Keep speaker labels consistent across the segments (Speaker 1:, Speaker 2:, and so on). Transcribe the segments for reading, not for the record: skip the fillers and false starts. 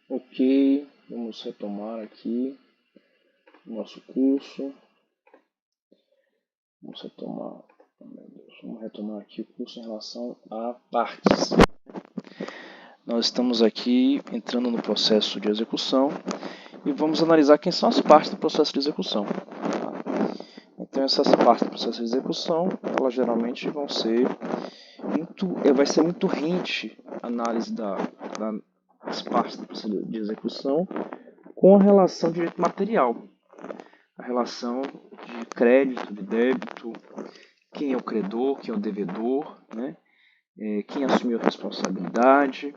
Speaker 1: Ok, vamos retomar aqui o nosso curso. Vamos retomar aqui o curso em relação a partes. Nós estamos aqui entrando no processo de execução e vamos analisar quem são as partes do processo de execução. Então essas partes do processo de execução, elas geralmente vai ser muito rente a análise das partes do processo de execução com a relação de direito material. A relação de crédito, de débito, quem é o credor, quem é o devedor, né? Quem assumiu a responsabilidade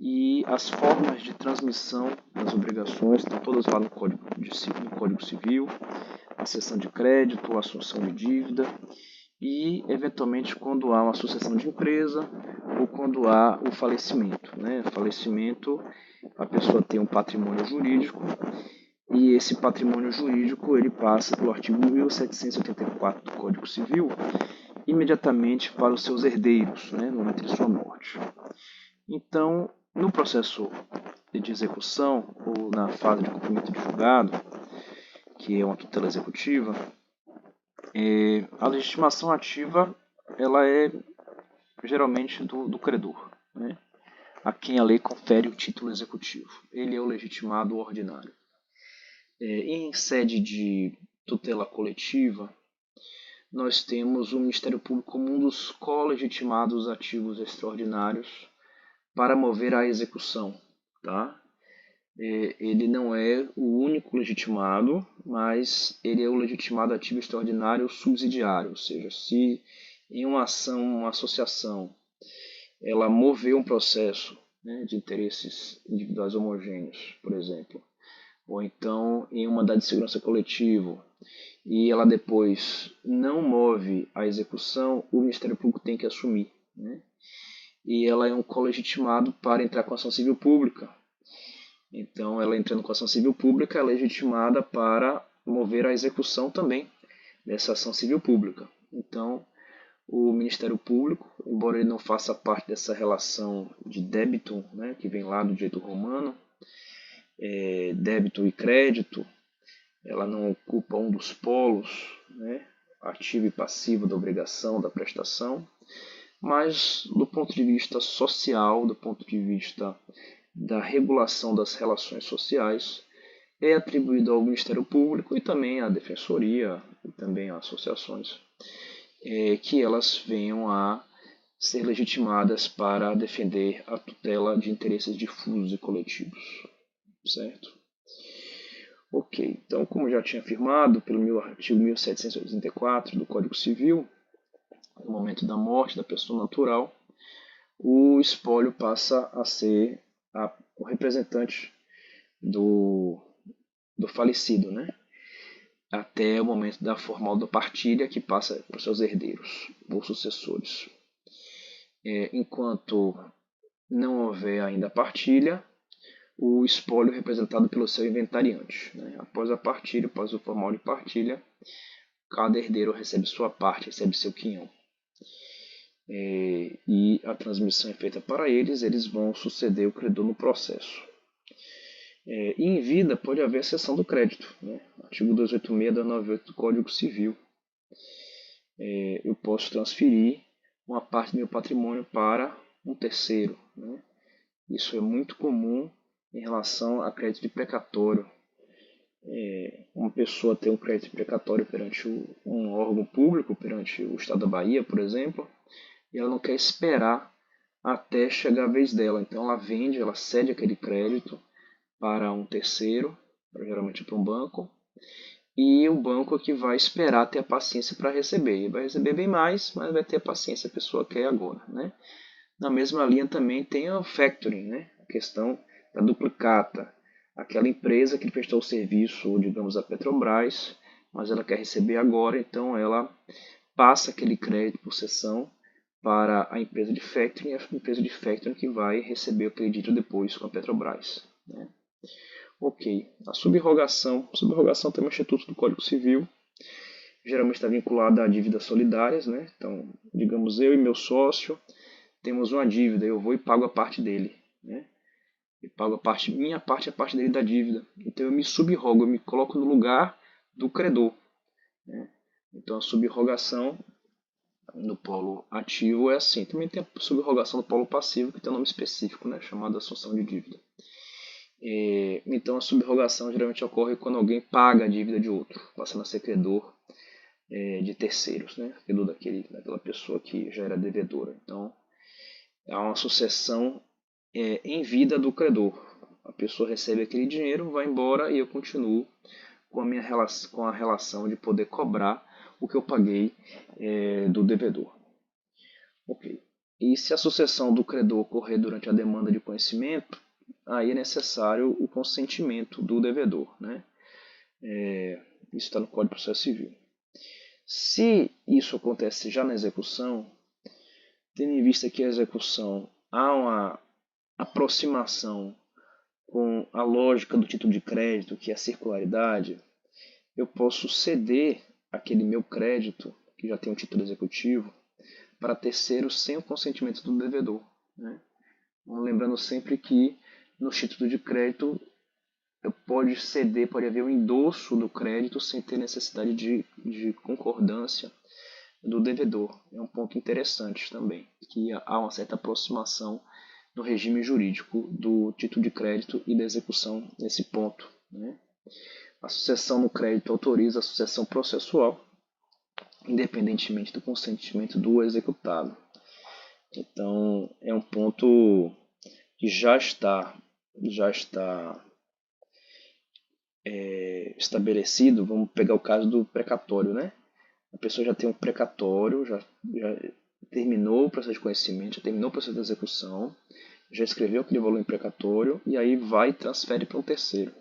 Speaker 1: e as formas de transmissão das obrigações, estão todas lá no Código Civil, a cessão de crédito, a assunção de dívida e, eventualmente, quando há uma sucessão de empresa ou quando há o falecimento. Né? Falecimento, a pessoa tem um patrimônio jurídico e esse patrimônio jurídico ele passa pelo artigo 1784 do Código Civil imediatamente para os seus herdeiros, né, no momento de sua morte. Então, no processo de execução ou na fase de cumprimento de julgado, que é uma tutela executiva, a legitimação ativa ela é geralmente do credor, né, a quem a lei confere o título executivo. Ele é o legitimado ordinário. Em sede de tutela coletiva, nós temos o Ministério Público como um dos co-legitimados ativos extraordinários para mover a execução. Tá? Ele não é o único legitimado, mas ele é o legitimado ativo extraordinário subsidiário, ou seja, se em uma ação, uma associação, ela mover um processo, né, de interesses individuais homogêneos, por exemplo, ou então em uma mandado de segurança coletivo, e ela depois não move a execução, o Ministério Público tem que assumir. Né? E ela é um colegitimado para entrar com ação civil pública. Então, ela entrando com ação civil pública é legitimada para mover a execução também dessa ação civil pública. Então, o Ministério Público, embora ele não faça parte dessa relação de débito, né, que vem lá do direito romano, débito e crédito, ela não ocupa um dos polos, né, ativo e passivo da obrigação, da prestação, mas do ponto de vista social, do ponto de vista da regulação das relações sociais, é atribuído ao Ministério Público e também à Defensoria e também a associações, que elas venham a ser legitimadas para defender a tutela de interesses difusos e coletivos, certo? Ok, então como já tinha afirmado pelo meu artigo 1784 do Código Civil, no momento da morte da pessoa natural, o espólio passa a ser o representante do falecido, né? Até o momento da formal da partilha, que passa para os seus herdeiros ou sucessores. Enquanto não houver ainda a partilha, o espólio é representado pelo seu inventariante. Né? Após a partilha, após o formal de partilha, cada herdeiro recebe sua parte, recebe seu quinhão. E a transmissão é feita para eles vão suceder o credor no processo. E em vida pode haver cessão do crédito, né? Artigo 286 da 98 do Código Civil. Eu posso transferir uma parte do meu patrimônio para um terceiro. Né? Isso é muito comum em relação a crédito de precatório. Uma pessoa tem um crédito precatório perante um órgão público, perante o Estado da Bahia, por exemplo, e ela não quer esperar até chegar a vez dela. Então ela vende, ela cede aquele crédito para um terceiro, geralmente para um banco, e o banco é que vai esperar ter a paciência para receber. Ele vai receber bem mais, mas vai ter a paciência, a pessoa quer agora. Né? Na mesma linha também tem o factoring, né? A questão da duplicata. Aquela empresa que prestou o serviço, digamos, a Petrobras, mas ela quer receber agora, então ela passa aquele crédito por cessão para a empresa de factoring, e a empresa de factoring que vai receber o crédito depois com a Petrobras. Né? Ok, a subrogação. A subrogação tem um instituto do Código Civil, geralmente está vinculada a dívidas solidárias. Né? Então, digamos, eu e meu sócio temos uma dívida, eu vou e pago a parte dele. Né? Eu pago minha parte, a parte dele da dívida. Então eu me subrogo, eu me coloco no lugar do credor, né? Então a subrogação no polo ativo é assim. Também tem a subrogação no polo passivo, que tem um nome específico, né? Chamado assunção de dívida. Então a subrogação geralmente ocorre quando alguém paga a dívida de outro, passando a ser credor de terceiros, né? Credor daquela pessoa que já era devedora. Então há uma sucessão em vida do credor. A pessoa recebe aquele dinheiro, vai embora e eu continuo com a relação de poder cobrar o que eu paguei do devedor. Ok. E se a sucessão do credor ocorrer durante a demanda de conhecimento, aí é necessário o consentimento do devedor, né? Isso está no Código de Processo Civil. Se isso acontece já na execução, tendo em vista que a execução há uma aproximação com a lógica do título de crédito, que é a circularidade, eu posso ceder aquele meu crédito, que já tem um título executivo, para terceiros sem o consentimento do devedor, né? Lembrando sempre que no título de crédito pode haver um endosso do crédito sem ter necessidade de concordância do devedor. É um ponto interessante também, que há uma certa aproximação no regime jurídico do título de crédito e da execução nesse ponto, né? A sucessão no crédito autoriza a sucessão processual, independentemente do consentimento do executado. Então, é um ponto que já está estabelecido. Vamos pegar o caso do precatório, né? A pessoa já tem um precatório, já terminou o processo de conhecimento, já terminou o processo de execução, já escreveu aquele valor em precatório e aí vai e transfere para um terceiro.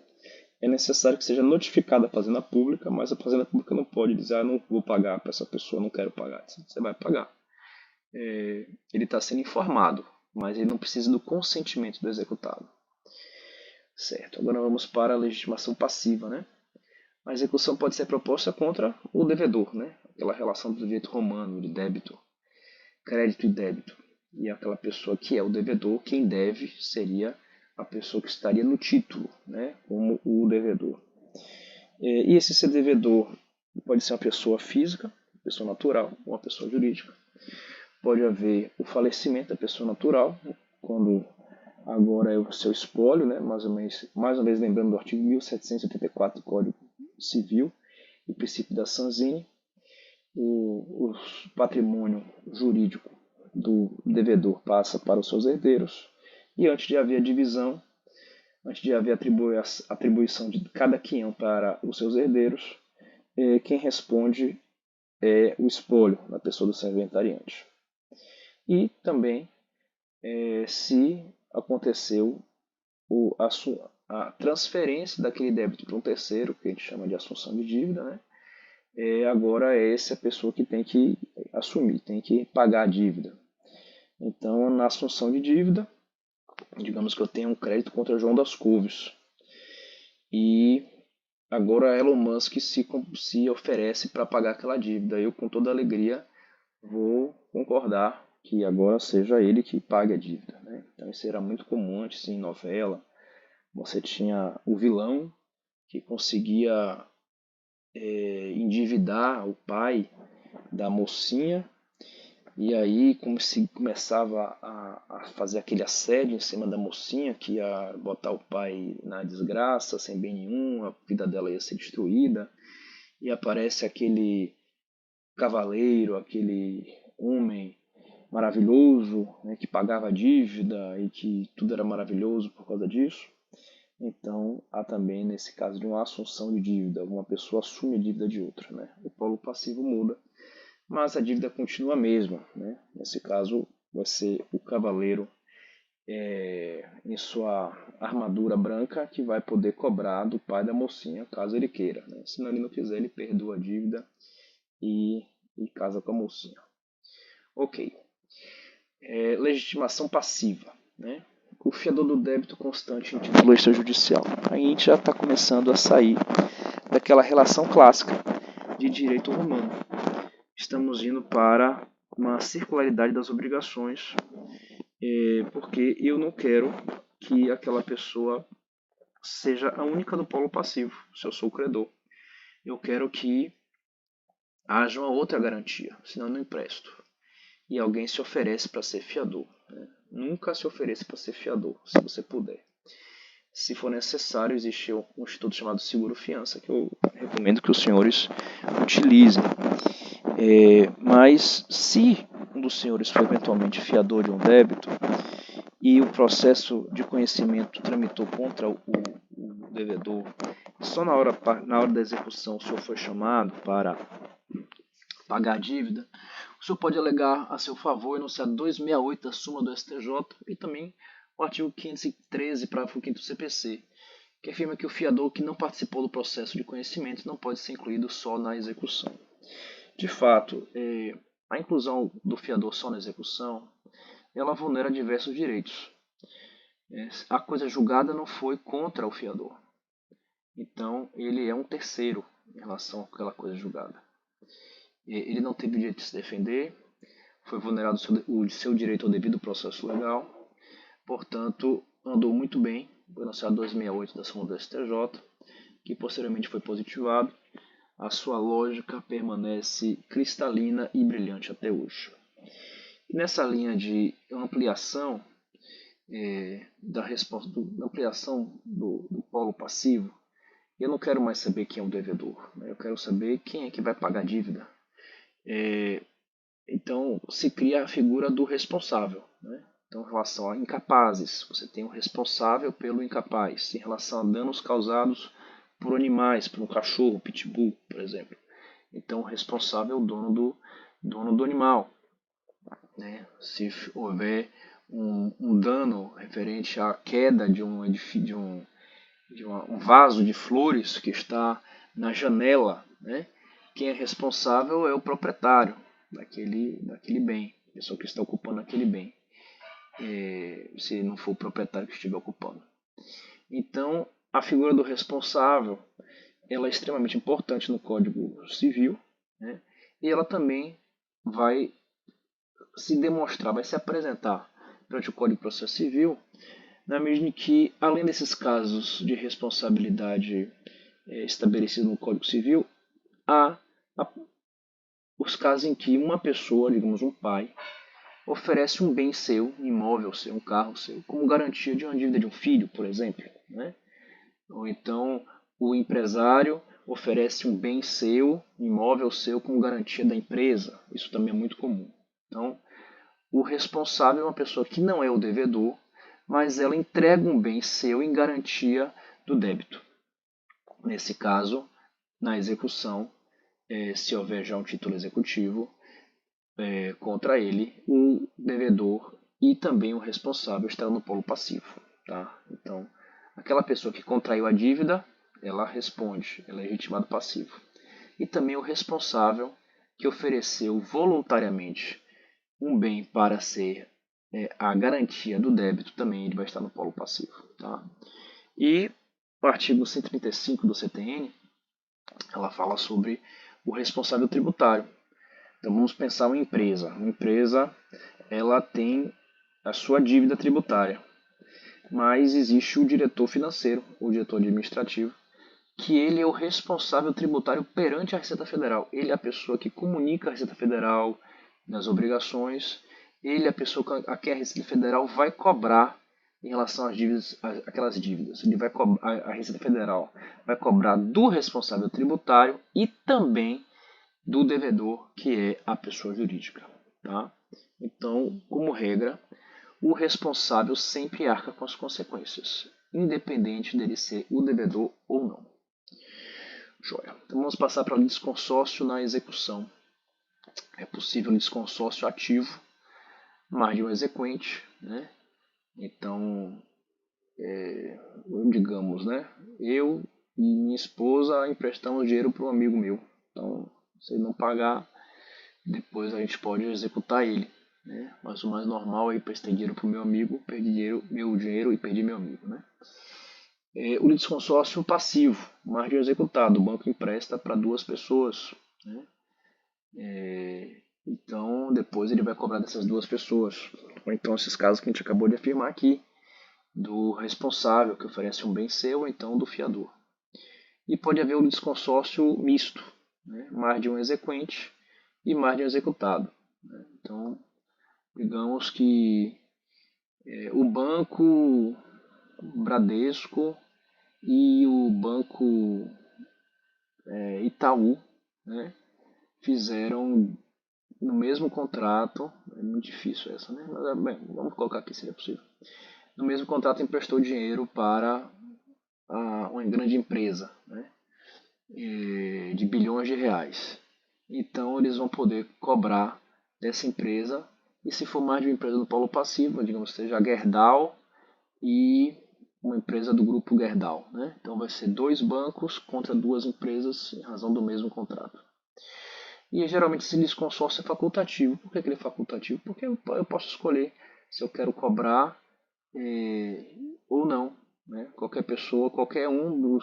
Speaker 1: É necessário que seja notificada a Fazenda Pública, mas a Fazenda Pública não pode dizer, não vou pagar para essa pessoa, não quero pagar. Você vai pagar. Ele está sendo informado, mas ele não precisa do consentimento do executado. Certo, agora vamos para a legitimação passiva, né? A execução pode ser proposta contra o devedor, né? Aquela relação do direito romano de débito, crédito e débito. E aquela pessoa que é o devedor, quem deve seria a pessoa que estaria no título, né? Como o devedor. E esse ser devedor pode ser uma pessoa física, pessoa natural, ou uma pessoa jurídica. Pode haver o falecimento da pessoa natural, quando agora é o seu espólio, né? Mais uma vez lembrando do artigo 1784 do Código Civil, o princípio da Sanzini, o patrimônio jurídico do devedor passa para os seus herdeiros, e antes de haver a divisão, antes de haver a atribuição de cada quinhão para os seus herdeiros, quem responde é o espólio da pessoa do seu inventariante. E também se aconteceu a transferência daquele débito para um terceiro, que a gente chama de assunção de dívida, né? Agora é essa pessoa que tem que assumir, tem que pagar a dívida. Então, na assunção de dívida, digamos que eu tenho um crédito contra João das Couves. E agora Elon Musk se oferece para pagar aquela dívida. Eu, com toda alegria, vou concordar que agora seja ele que pague a dívida, né? Então, isso era muito comum antes em novela. Você tinha o vilão que conseguia endividar o pai da mocinha, e aí começava a fazer aquele assédio em cima da mocinha, que ia botar o pai na desgraça, sem bem nenhum, a vida dela ia ser destruída, e aparece aquele cavaleiro, aquele homem maravilhoso, né, que pagava a dívida e que tudo era maravilhoso por causa disso. Então, há também, nesse caso de uma assunção de dívida, uma pessoa assume a dívida de outra, né? O polo passivo muda, mas a dívida continua a mesma, né? Nesse caso, vai ser o cavaleiro em sua armadura branca que vai poder cobrar do pai da mocinha, caso ele queira, né? Se não, ele não quiser, ele perdoa a dívida e casa com a mocinha. Ok. Legitimação passiva, né? O fiador do débito constante em título extrajudicial. Aí a gente já está começando a sair daquela relação clássica de direito romano. Estamos indo para uma circularidade das obrigações, porque eu não quero que aquela pessoa seja a única do polo passivo, se eu sou o credor. Eu quero que haja uma outra garantia, senão eu não empresto. E alguém se oferece para ser fiador. Né? Nunca se ofereça para ser fiador, se você puder. Se for necessário, existe um instituto chamado seguro-fiança, que eu recomendo que os senhores utilizem. Mas se um dos senhores for eventualmente fiador de um débito e o processo de conhecimento tramitou contra o devedor, só na hora da execução o senhor foi chamado para pagar a dívida, o senhor pode alegar a seu favor o enunciado 268 da súmula do STJ e também o artigo 513, parágrafo 5º do CPC, que afirma que o fiador que não participou do processo de conhecimento não pode ser incluído só na execução. De fato, a inclusão do fiador só na execução, ela vulnera diversos direitos. A coisa julgada não foi contra o fiador. Então, ele é um terceiro em relação àquela coisa julgada. Ele não teve o direito de se defender, foi vulnerado o seu direito ao devido processo legal, portanto, andou muito bem o enunciado 268 da súmula do STJ, que posteriormente foi positivado. A sua lógica permanece cristalina e brilhante até hoje. E nessa linha de ampliação ampliação do polo passivo, eu não quero mais saber quem é o devedor, né? Eu quero saber quem é que vai pagar a dívida. Então, se cria a figura do responsável. Né? Então, em relação a incapazes, você tem o responsável pelo incapaz. Em relação a danos causados por animais, por um cachorro, pitbull, por exemplo. Então, o responsável é o dono do animal. Né? Se houver um dano referente à queda de um vaso de flores que está na janela, né? Quem é responsável é o proprietário daquele bem, a pessoa que está ocupando aquele bem, se não for o proprietário que estiver ocupando. Então, a figura do responsável ela é extremamente importante no Código Civil, né? E ela também vai se demonstrar, vai se apresentar perante o Código de Processo Civil, na medida em que, além desses casos de responsabilidade estabelecidos no Código Civil, há os casos em que uma pessoa, digamos um pai, oferece um bem seu, um imóvel seu, um carro seu, como garantia de uma dívida de um filho, por exemplo. Né? Ou então o empresário oferece um bem seu, um imóvel seu, como garantia da empresa. Isso também é muito comum. Então, o responsável é uma pessoa que não é o devedor, mas ela entrega um bem seu em garantia do débito. Nesse caso, na execução, se houver já um título executivo contra ele, o devedor e também o responsável estarão no polo passivo. Tá? Então, aquela pessoa que contraiu a dívida, ela responde, ela é legitimado passivo. E também o responsável que ofereceu voluntariamente um bem para ser a garantia do débito, também ele vai estar no polo passivo. Tá? E o artigo 135 do CTN, ela fala sobre o responsável tributário. Então vamos pensar uma empresa. Uma empresa ela tem a sua dívida tributária, mas existe o diretor financeiro, o diretor administrativo, que ele é o responsável tributário perante a Receita Federal. Ele é a pessoa que comunica a Receita Federal nas obrigações. Ele é a pessoa a quem a Receita Federal vai cobrar em relação às dívidas, aquelas dívidas. Ele vai a Receita Federal vai cobrar do responsável tributário e também do devedor, que é a pessoa jurídica. Tá? Então, como regra, o responsável sempre arca com as consequências, independente dele ser o devedor ou não. Joia. Então vamos passar para o litisconsórcio na execução. É possível um litisconsórcio ativo, mais de um exequente, né? Então, digamos, né? Eu e minha esposa emprestamos dinheiro para um amigo meu. Então, se ele não pagar, depois a gente pode executar ele. Né? Mas o mais normal é emprestar dinheiro para o meu amigo, perdi meu dinheiro e perdi meu amigo. Né? O litisconsórcio passivo, mais de um executado. O banco empresta para duas pessoas. Né? Então, depois ele vai cobrar dessas duas pessoas. Ou então, esses casos que a gente acabou de afirmar aqui, do responsável que oferece um bem seu ou então do fiador. E pode haver um litisconsórcio misto, né? Mais de um exequente e mais de um executado, né? Então, digamos que o banco Bradesco e o banco Itaú, né, fizeram no mesmo contrato, é muito difícil essa, né? Mas bem, vamos colocar aqui se é possível. No mesmo contrato emprestou dinheiro para uma grande empresa, né, de bilhões de reais. Então eles vão poder cobrar dessa empresa, e se for mais de uma empresa do polo passivo, digamos que seja a Gerdau e uma empresa do grupo Gerdau, né? Então vai ser 2 bancos contra 2 empresas em razão do mesmo contrato. E geralmente esse litisconsórcio é facultativo. Por que ele é facultativo? Porque eu posso escolher se eu quero cobrar ou não, né? Qualquer pessoa, qualquer um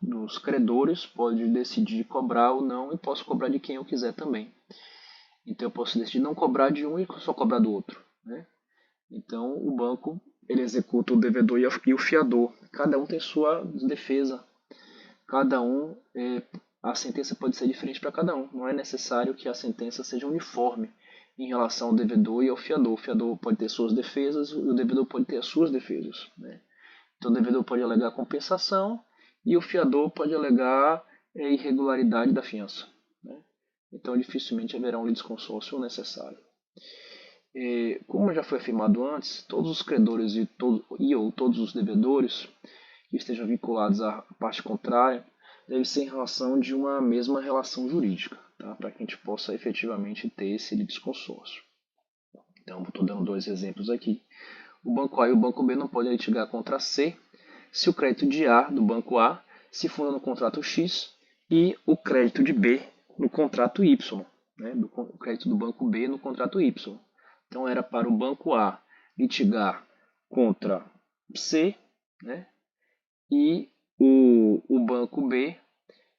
Speaker 1: dos credores pode decidir cobrar ou não, e posso cobrar de quem eu quiser também. Então eu posso decidir não cobrar de um e só cobrar do outro, né? Então o banco ele executa o devedor e o fiador. Cada um tem sua defesa. Cada um, a sentença pode ser diferente para cada um. Não é necessário que a sentença seja uniforme em relação ao devedor e ao fiador. O fiador pode ter suas defesas e o devedor pode ter as suas defesas, né? Então o devedor pode alegar compensação e o fiador pode alegar irregularidade da fiança, né? Então dificilmente haverá um litisconsórcio necessário. Como já foi afirmado antes, todos os credores ou todos os devedores que estejam vinculados à parte contrária devem ser em relação de uma mesma relação jurídica, tá? Para que a gente possa efetivamente ter esse litisconsórcio. Então, estou dando 2 exemplos aqui. O banco A e o banco B não podem litigar contra C se o crédito de A, do banco A, se funda no contrato X e o crédito de B no contrato Y, né? O crédito do banco B no contrato Y. Então, era para o banco A litigar contra C, né, e o banco B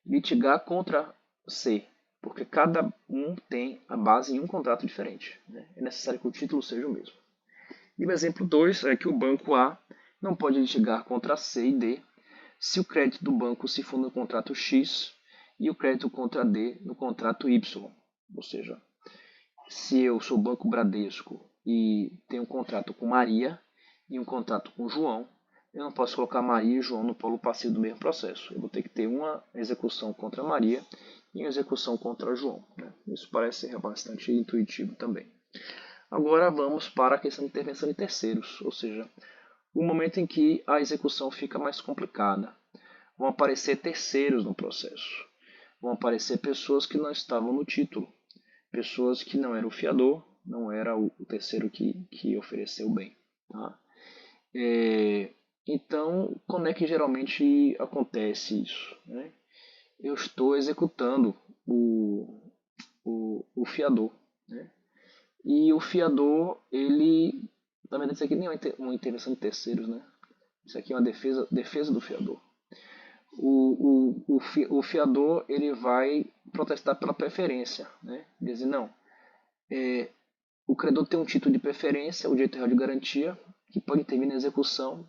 Speaker 1: litigar contra C, porque cada um tem a base em um contrato diferente, né? É necessário que o título seja o mesmo. E o exemplo 2 é que o banco A não pode litigar contra C e D se o crédito do banco se funda no contrato X e o crédito contra D no contrato Y. Ou seja, se eu sou o Banco Bradesco e tenho um contrato com Maria e um contrato com João, eu não posso colocar Maria e João no polo passivo do mesmo processo. Eu vou ter que ter uma execução contra Maria e uma execução contra João, né? Isso parece ser bastante intuitivo também. Agora vamos para a questão de intervenção de terceiros, ou seja, o momento em que a execução fica mais complicada. Vão aparecer terceiros no processo. Vão aparecer pessoas que não estavam no título, pessoas que não eram o fiador, não era o terceiro que ofereceu o bem, tá? Então, como é que geralmente acontece isso, né? Eu estou executando o fiador, né? E o fiador, ele... Na verdade, isso aqui nem é uma intervenção de terceiros, né? Isso aqui é uma defesa do fiador. O fiador, ele vai protestar pela preferência, né? Dizer, não, o credor tem um título de preferência, o direito real de garantia, que pode intervir na execução.